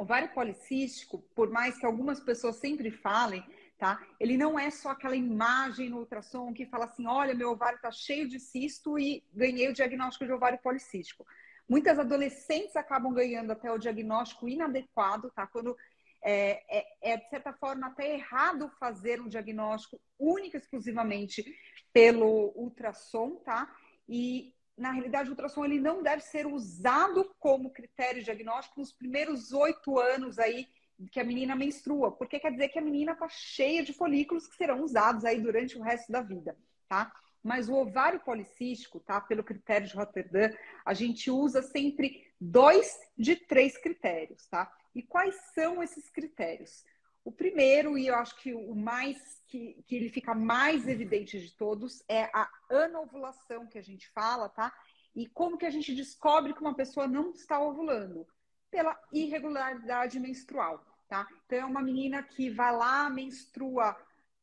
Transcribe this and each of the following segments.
ovário policístico, por mais que algumas pessoas sempre falem, tá? Ele não é só aquela imagem no ultrassom que fala assim, olha, meu ovário está cheio de cisto e ganhei o diagnóstico de ovário policístico. Muitas adolescentes acabam ganhando até o diagnóstico inadequado, tá? Quando de certa forma, até errado fazer um diagnóstico único, exclusivamente pelo ultrassom, tá? E, na realidade, o ultrassom ele não deve ser usado como critério diagnóstico nos primeiros 8 anos aí que a menina menstrua, porque quer dizer que a menina está cheia de folículos que serão usados aí durante o resto da vida, tá? Mas o ovário policístico, tá? Pelo critério de Rotterdam, a gente usa sempre 2 de 3 critérios, tá? E quais são esses critérios? O primeiro, e eu acho que o mais que ele fica mais evidente de todos, é a anovulação que a gente fala, tá? E como que a gente descobre que uma pessoa não está ovulando? Pela irregularidade menstrual, tá? Então, é uma menina que vai lá, menstrua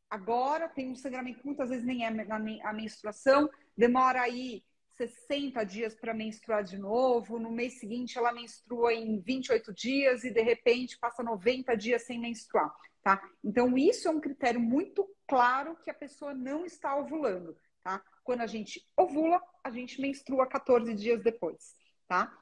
agora, tem um sangramento, muitas vezes nem é a menstruação, demora aí 60 dias para menstruar de novo, no mês seguinte ela menstrua em 28 dias e de repente passa 90 dias sem menstruar, tá? Então isso é um critério muito claro que a pessoa não está ovulando, tá? Quando a gente ovula, a gente menstrua 14 dias depois, tá?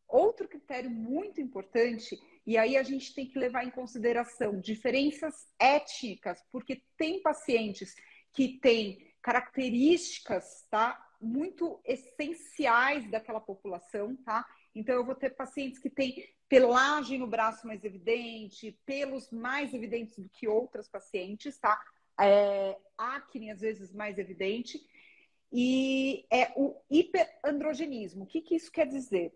Outro critério muito importante, e aí a gente tem que levar em consideração diferenças étnicas, porque tem pacientes que têm características, tá, muito essenciais daquela população, tá? Então eu vou ter pacientes que têm pelagem no braço mais evidente, pelos mais evidentes do que outras pacientes, tá? Acne às vezes mais evidente, e é o hiperandrogenismo. O que isso quer dizer?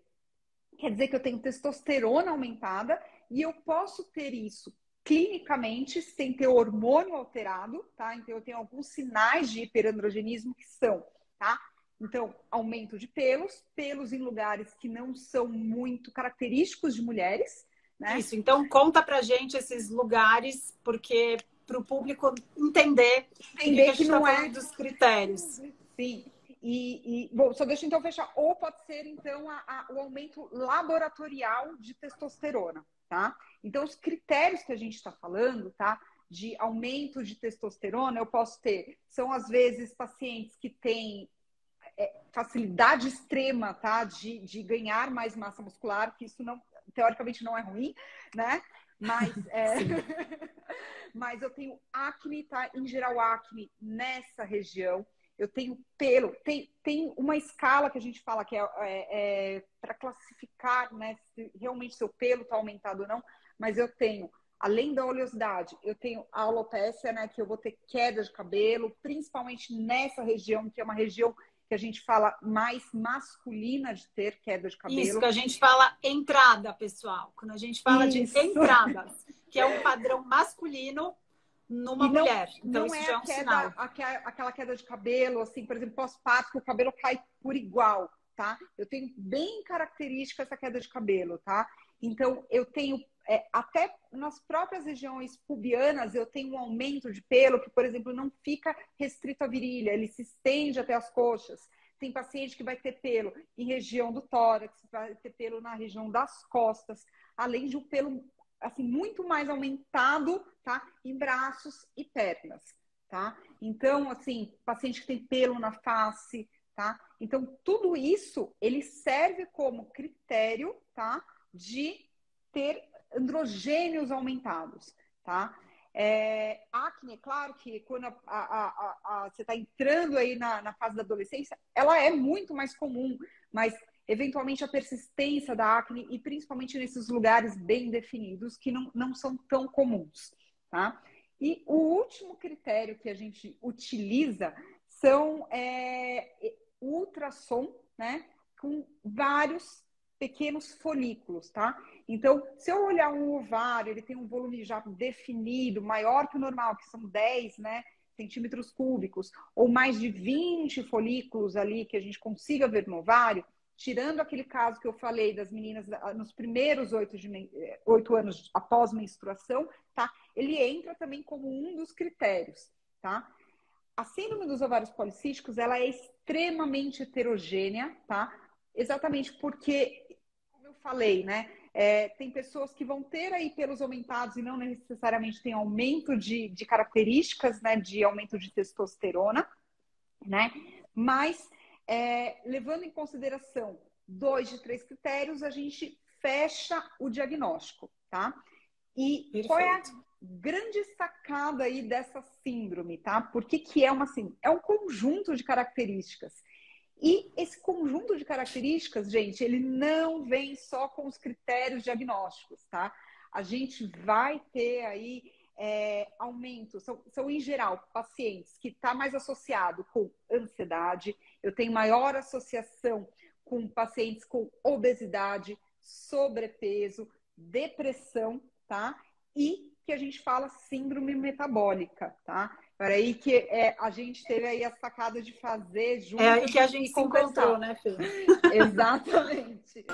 Quer dizer que eu tenho testosterona aumentada e eu posso ter isso clinicamente sem ter hormônio alterado, tá? Então eu tenho alguns sinais de hiperandrogenismo que são, tá? Então, aumento de pelos em lugares que não são muito característicos de mulheres, né? Isso, então conta pra gente esses lugares, porque para o público entender o que a gente está falando dos critérios. Sim. Bom, só deixa eu então fechar. Ou pode ser, então, o aumento laboratorial de testosterona, tá? Então, os critérios que a gente está falando, tá? De aumento de testosterona, eu posso ter, são às vezes pacientes que têm facilidade extrema, tá? De ganhar mais massa muscular, que isso não, teoricamente não é ruim, né? Mas, mas eu tenho acne, tá? Em geral, acne nessa região. Eu tenho pelo, tem uma escala que a gente fala que para classificar, né, se realmente seu pelo está aumentado ou não, mas eu tenho, além da oleosidade, eu tenho a alopécia, né, que eu vou ter queda de cabelo, principalmente nessa região, que é uma região que a gente fala mais masculina de ter queda de cabelo. Isso, que a gente fala entrada, pessoal. Quando a gente fala de entradas, que é um padrão masculino numa mulher. Então, isso já é um sinal. Aquela queda de cabelo, assim, por exemplo, pós-parto, que o cabelo cai por igual, tá? Eu tenho bem característica essa queda de cabelo, tá? Então, eu tenho, até nas próprias regiões pubianas, eu tenho um aumento de pelo que, por exemplo, não fica restrito à virilha, ele se estende até as coxas. Tem paciente que vai ter pelo em região do tórax, vai ter pelo na região das costas, além de um pelo assim, muito mais aumentado, tá? Em braços e pernas, tá? Então, assim, paciente que tem pelo na face, tá? Então, tudo isso, ele serve como critério, tá? De ter androgênios aumentados, tá? Acne, é claro que quando você está entrando aí na fase da adolescência, ela é muito mais comum, mas eventualmente a persistência da acne e principalmente nesses lugares bem definidos que não são tão comuns, tá? E o último critério que a gente utiliza são ultrassom, né? Com vários pequenos folículos, tá? Então, se eu olhar um ovário, ele tem um volume já definido, maior que o normal, que são 10, né, centímetros cúbicos, ou mais de 20 folículos ali que a gente consiga ver no ovário, tirando aquele caso que eu falei das meninas nos primeiros 8 anos após menstruação, tá? Ele entra também como um dos critérios, tá? A síndrome dos ovários policísticos, ela é extremamente heterogênea, tá? Exatamente porque, como eu falei, né? Tem pessoas que vão ter aí pelos aumentados e não necessariamente tem aumento de características, né, de aumento de testosterona, né? Mas, levando em consideração 2 de 3 critérios, a gente fecha o diagnóstico, tá? E Perfeito. qual é a grande sacada aí dessa síndrome, tá? Por que é uma síndrome? É um conjunto de características. E esse conjunto de características, gente, ele não vem só com os critérios diagnósticos, tá? A gente vai ter aí aumento, são em geral pacientes que está mais associado com ansiedade, eu tenho maior associação com pacientes com obesidade, sobrepeso, depressão, tá? E que a gente fala síndrome metabólica, tá? Para aí que a gente teve aí a sacada de fazer junto. É aí que a gente se encontrou, né, Fê? Exatamente.